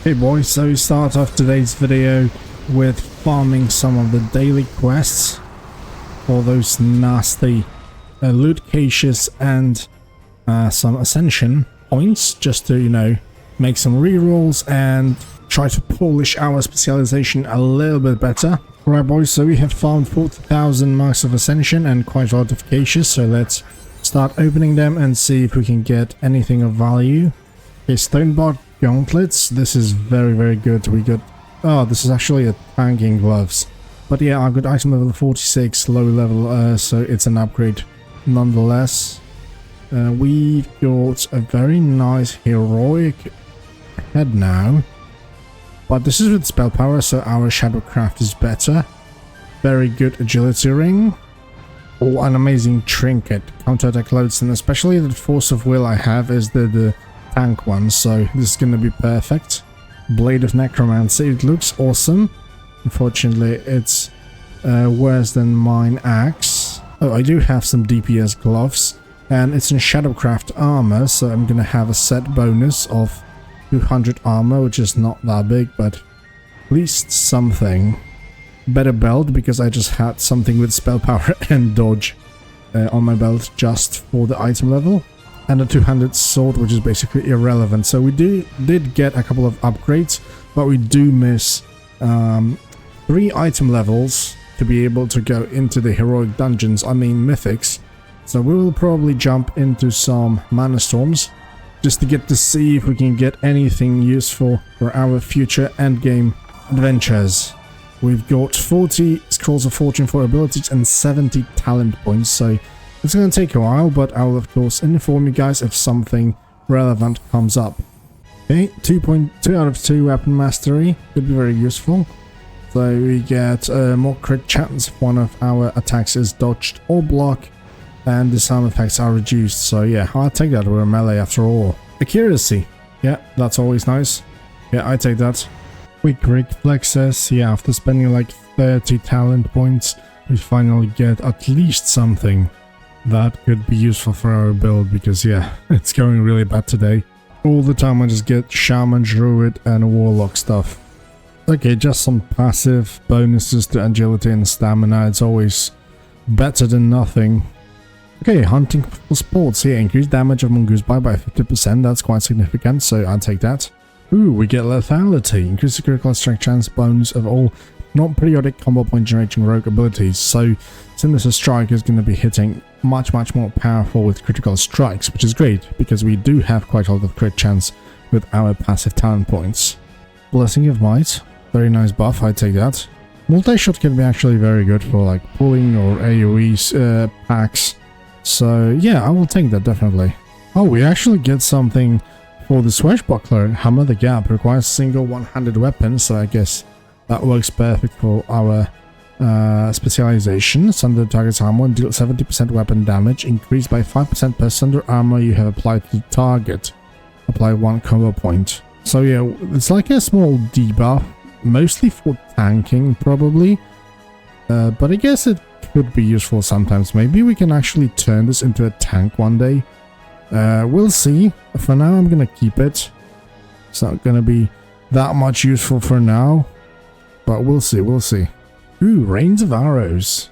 Hey boys, so we start off today's video with farming some of the daily quests for those nasty loot caches and some ascension points, just to, you know, make some rerolls and try to polish our specialization a little bit better. Alright boys, so we have found 40,000 marks of ascension and quite a lot of caches, so let's start opening them and see if we can get anything of value. Okay, Stonebark Gauntlets, this is very good. We got, oh, this is actually a tanking gloves, but yeah, I've got item level 46, low level, so it's an upgrade nonetheless. We've got a very nice heroic head now, but this is with spell power, so our shadowcraft is better. Very good agility ring. Oh, an amazing trinket, counterattack loads, and especially the force of will I have is the tank one, so this is gonna be perfect. Blade of Necromancy, it looks awesome. Unfortunately, it's worse than mine axe. Oh, I do have some DPS gloves, and it's in Shadowcraft armor, so I'm gonna have a set bonus of 200 armor, which is not that big, but at least something. Better belt, because I just had something with spell power and dodge on my belt just for the item level. And a 200 sword, which is basically irrelevant. So we did get a couple of upgrades, but we do miss 3 item levels to be able to go into the heroic dungeons, I mean mythics. So we will probably jump into some mana storms just to get to see if we can get anything useful for our future endgame adventures. We've got 40 Scrolls of Fortune for abilities and 70 talent points, so it's going to take a while, but I will of course inform you guys if something relevant comes up. Okay, 2.2 out of 2 weapon mastery, could be very useful. So we get more crit chance if one of our attacks is dodged or blocked, and disarm effects are reduced. So yeah, I'll take that, we're a melee after all. Accuracy, yeah, that's always nice. Yeah, I take that. Quick reflexes, yeah, after spending like 30 talent points, we finally get at least something that could be useful for our build, because yeah, it's going really bad today. All the time I just get Shaman, Druid and Warlock stuff. Okay, just some passive bonuses to agility and stamina, it's always better than nothing. Okay, hunting for sports here, increased damage of mongoose bite by 50%, that's quite significant, so I'll take that. Ooh, we get lethality, increase the critical strike chance bonus of all non-periodic combo point generating rogue abilities. So Sinister Strike is going to be hitting much more powerful with critical strikes, which is great because we do have quite a lot of crit chance with our passive talent points. Blessing of Might, very nice buff, I take that. Multi-shot can be actually very good for like pulling or AoE packs, so yeah, I will take that definitely. Oh, we actually get something for the Swashbuckler. Hammer the Gap requires single one-handed weapon, so I guess that works perfect for our specialization. Sunder target's armor and deal 70% weapon damage, increased by 5% per sunder armor you have applied to the target. Apply 1 combo point. So yeah, it's like a small debuff, mostly for tanking probably, but I guess it could be useful sometimes. Maybe we can actually turn this into a tank one day. We'll see. For now I'm gonna keep it. It's not gonna be that much useful for now, but we'll see, we'll see. Ooh, Rains of Arrows.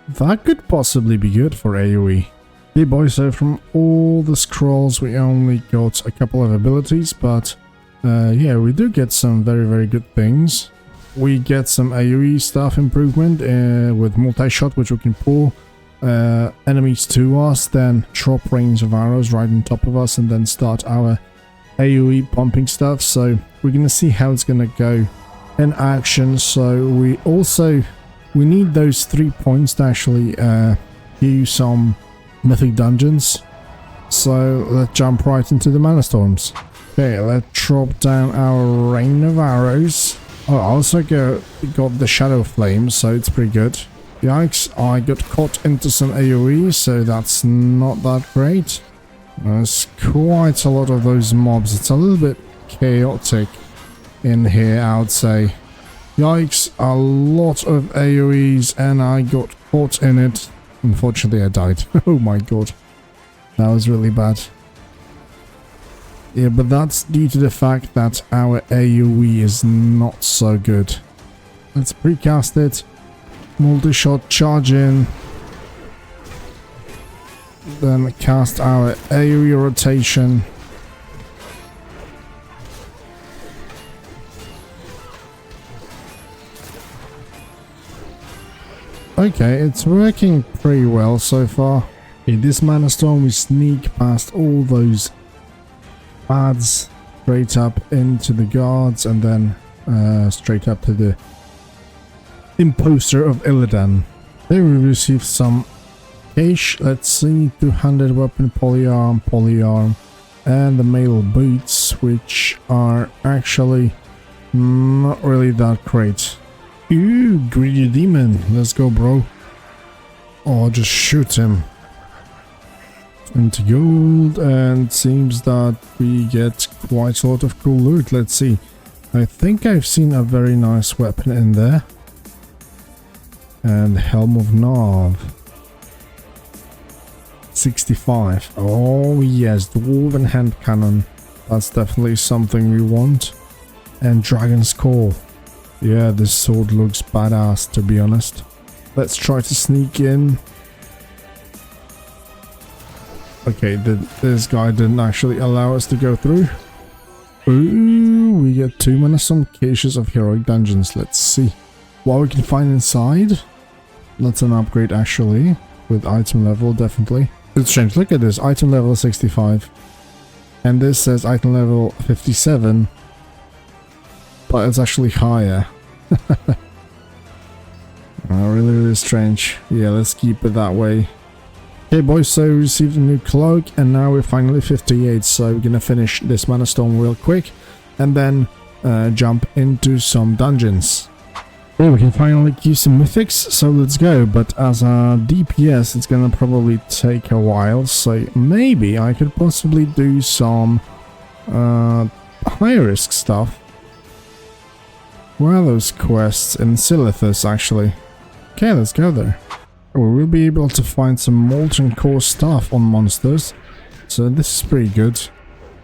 That could possibly be good for AoE. Hey boys, so from all the scrolls we only got a couple of abilities, but yeah, we do get some very good things. We get some AoE stuff improvement with multi-shot, which we can pull enemies to us, then drop Rains of Arrows right on top of us, and then start our AoE pumping stuff. So we're gonna see how it's gonna go in action. So we need those 3 points to actually do some mythic dungeons. So let's jump right into the mana storms. Okay, let's drop down our Rain of Arrows. Oh, I also got the Shadow Flame, so it's pretty good. Yikes, I got caught into some AoE, so that's not that great. There's quite a lot of those mobs. It's a little bit chaotic in here, I would say. Yikes, a lot of AoEs and I got caught in it. Unfortunately I died. Oh my god. That was really bad. Yeah, but that's due to the fact that our AoE is not so good. Let's precast it. Multi-shot charge in. Then cast our AoE rotation. Okay, it's working pretty well so far. In this Mana Storm, we sneak past all those pads straight up into the guards and then straight up to the Imposter of Illidan. There we receive some cash. Let's see, 200 weapon, polyarm, and the mail boots, which are actually not really that great. Ooh, greedy demon. Let's go, bro. Or just shoot him. 20 gold, and seems that we get quite a lot of cool loot. Let's see. I think I've seen a very nice weapon in there. And Helm of Nav. 65. Oh yes, Dwarven Hand Cannon. That's definitely something we want. And Dragon's Call. Yeah, this sword looks badass, to be honest. Let's try to sneak in. Okay, this guy didn't actually allow us to go through. Ooh, we get 2 mana some caches of heroic dungeons. Let's see what we can find inside. That's an upgrade actually, with item level, definitely. It's strange, look at this, item level 65. And this says item level 57. But it's actually higher. Really strange. Yeah, let's keep it that way. Okay boys, so we received a new cloak and now we're finally 58, so we're gonna finish this Mana Storm real quick and then jump into some dungeons. Okay, we can finally queue some Mythics, so let's go, but as a DPS it's gonna probably take a while, so maybe I could possibly do some high risk stuff. Where are those quests? In Silithus, actually. Okay, let's go there. We will be able to find some molten core stuff on monsters, so this is pretty good.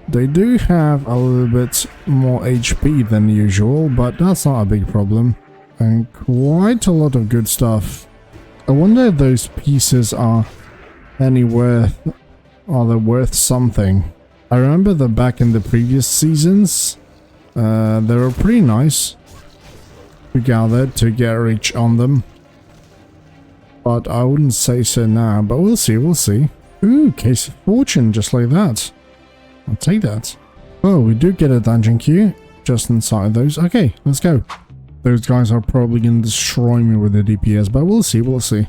They do have a little bit more HP than usual, but that's not a big problem. And quite a lot of good stuff. I wonder if those pieces are any worth... Are they worth something? I remember that back in the previous seasons, they were pretty nice. We gathered to get rich on them. But I wouldn't say so now, but we'll see, we'll see. Ooh, Case of Fortune, just like that. I'll take that. Oh, we do get a dungeon queue just inside those. Okay, let's go. Those guys are probably going to destroy me with the DPS, but we'll see, we'll see.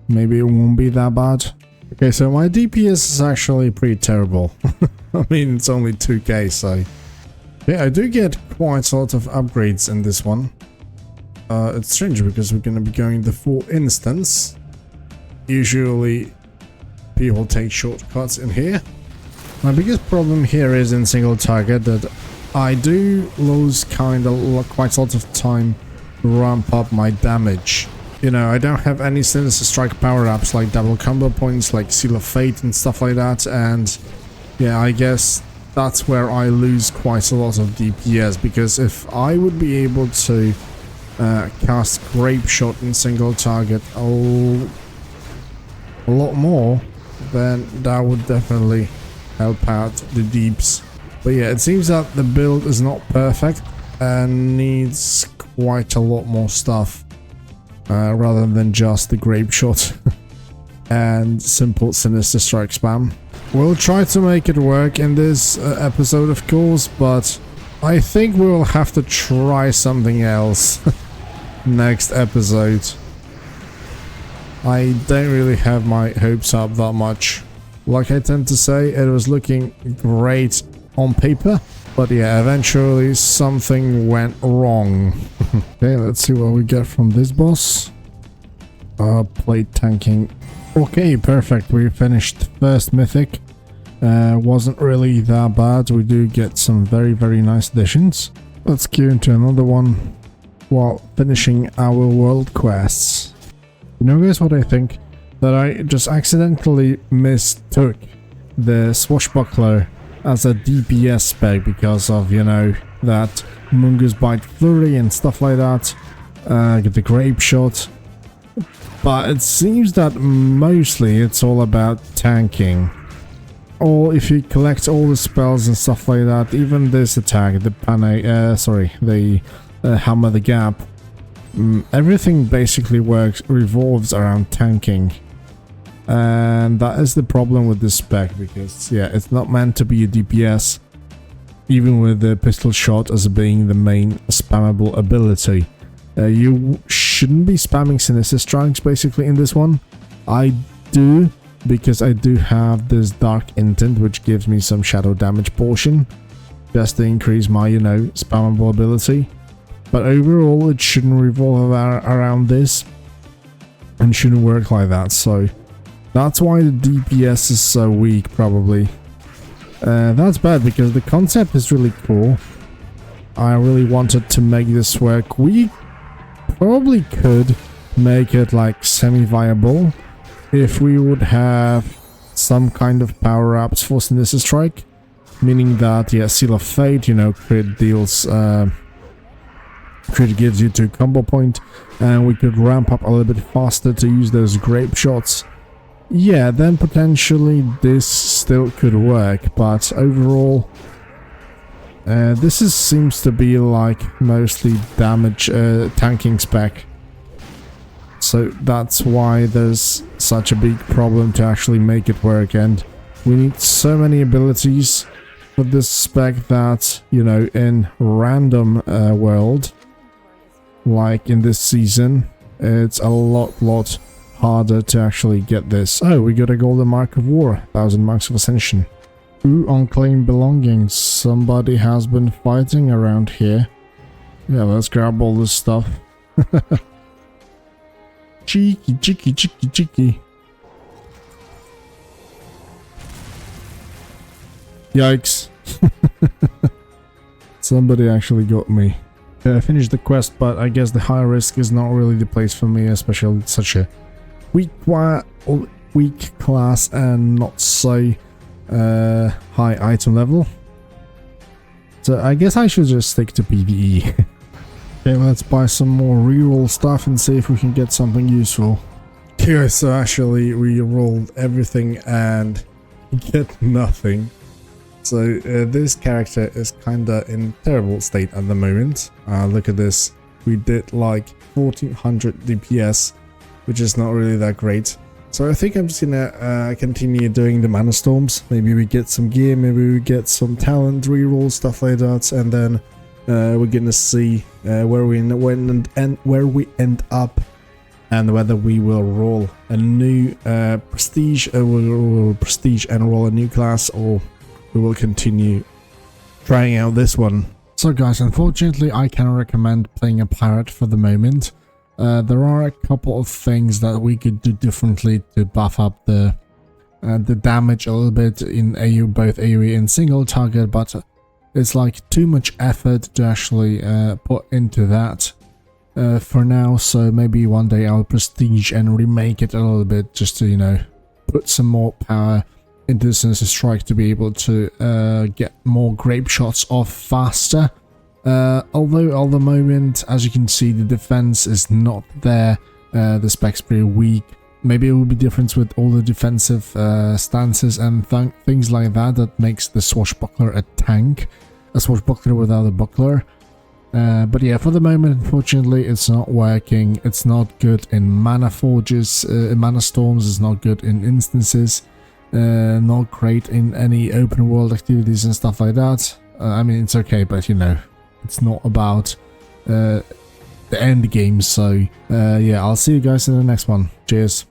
Maybe it won't be that bad. Okay, so my DPS is actually pretty terrible. I mean, it's only 2k, so... Yeah, I do get quite a lot of upgrades in this one. It's strange because we're going to be going the full instance. Usually people take shortcuts in here. My biggest problem here is in single target that I do lose quite a lot of time to ramp up my damage. You know, I don't have any Sinister Strike power-ups like double combo points, like Seal of Fate and stuff like that, and yeah, I guess that's where I lose quite a lot of DPS, because if I would be able to cast Grape Shot in single target a lot more, then that would definitely help out the deeps. But yeah, it seems that the build is not perfect and needs quite a lot more stuff rather than just the Grape Shot and simple Sinister Strike spam. We'll try to make it work in this episode, of course, but I think we will have to try something else next episode. I don't really have my hopes up that much. Like I tend to say, it was looking great on paper, but yeah, eventually something went wrong. Okay, let's see what we get from this boss. Plate tanking. Okay, perfect. We finished first Mythic. Wasn't really that bad. We do get some very, very nice additions. Let's queue into another one while finishing our world quests. You know, guys, what I think? That I just accidentally mistook the swashbuckler as a DPS spec because of, you know, that Mungus Bite Flurry and stuff like that, the Grape Shot. But it seems that mostly it's all about tanking. Or if you collect all the spells and stuff like that, even this attack, the Hammer the Gap, everything basically revolves around tanking. And that is the problem with this spec, because yeah, it's not meant to be a DPS, even with the pistol shot as being the main spammable ability. You shouldn't be spamming Sinister Strikes basically in this one. I do, because I do have this Dark Intent, which gives me some shadow damage portion, just to increase my, you know, spammable ability. But overall, it shouldn't revolve around this, and shouldn't work like that, so that's why the DPS is so weak, probably. That's bad, because the concept is really cool. I really wanted to make this work. We probably could make it like semi-viable if we would have some kind of power-ups for Sinister Strike, meaning that, yeah, Seal of Fate, you know, crit deals, crit gives you 2 combo point, and we could ramp up a little bit faster to use those Grape Shots. Yeah, then potentially this still could work, but overall, this seems to be like mostly damage tanking spec. So that's why there's such a big problem to actually make it work, and we need so many abilities for this spec that, you know, in random world, like in this season, it's a lot harder to actually get this. Oh, we got a golden mark of war, 1000 marks of ascension. Ooh, unclaimed belongings. Somebody has been fighting around here. Yeah, let's grab all this stuff. Cheeky. Yikes. Somebody actually got me. I finished the quest, but I guess the high risk is not really the place for me, especially with such a weak class and not so high item level. So I guess I should just stick to PvE. Okay, let's buy some more reroll stuff and see if we can get something useful. Okay, so actually we rolled everything and get nothing. So this character is kinda in terrible state at the moment. Look at this. We did like 1400 DPS, which is not really that great. So I think I'm just gonna continue doing the mana storms. Maybe we get some gear, maybe we get some talent reroll, stuff like that, and then we're gonna see where we end up, and whether we will roll a new prestige, prestige and roll a new class, or we will continue trying out this one. So guys, unfortunately I cannot recommend playing a pirate for the moment. There are a couple of things that we could do differently to buff up the damage a little bit in both AoE and single target, but it's like too much effort to actually put into that for now. So maybe one day I'll prestige and remake it a little bit, just to, you know, put some more power into the Sinister Strike to be able to get more Grape Shots off faster. Although at the moment, as you can see, the defense is not there, the spec's pretty weak. Maybe it will be different with all the defensive stances and things like that makes the Swashbuckler a tank, a Swashbuckler without a buckler. But yeah, for the moment, unfortunately, it's not working. It's not good in mana forges, mana storms, it's not good in instances, not great in any open world activities and stuff like that. I mean, it's okay, but you know, it's not about the end game. So yeah, I'll see you guys in the next one. Cheers.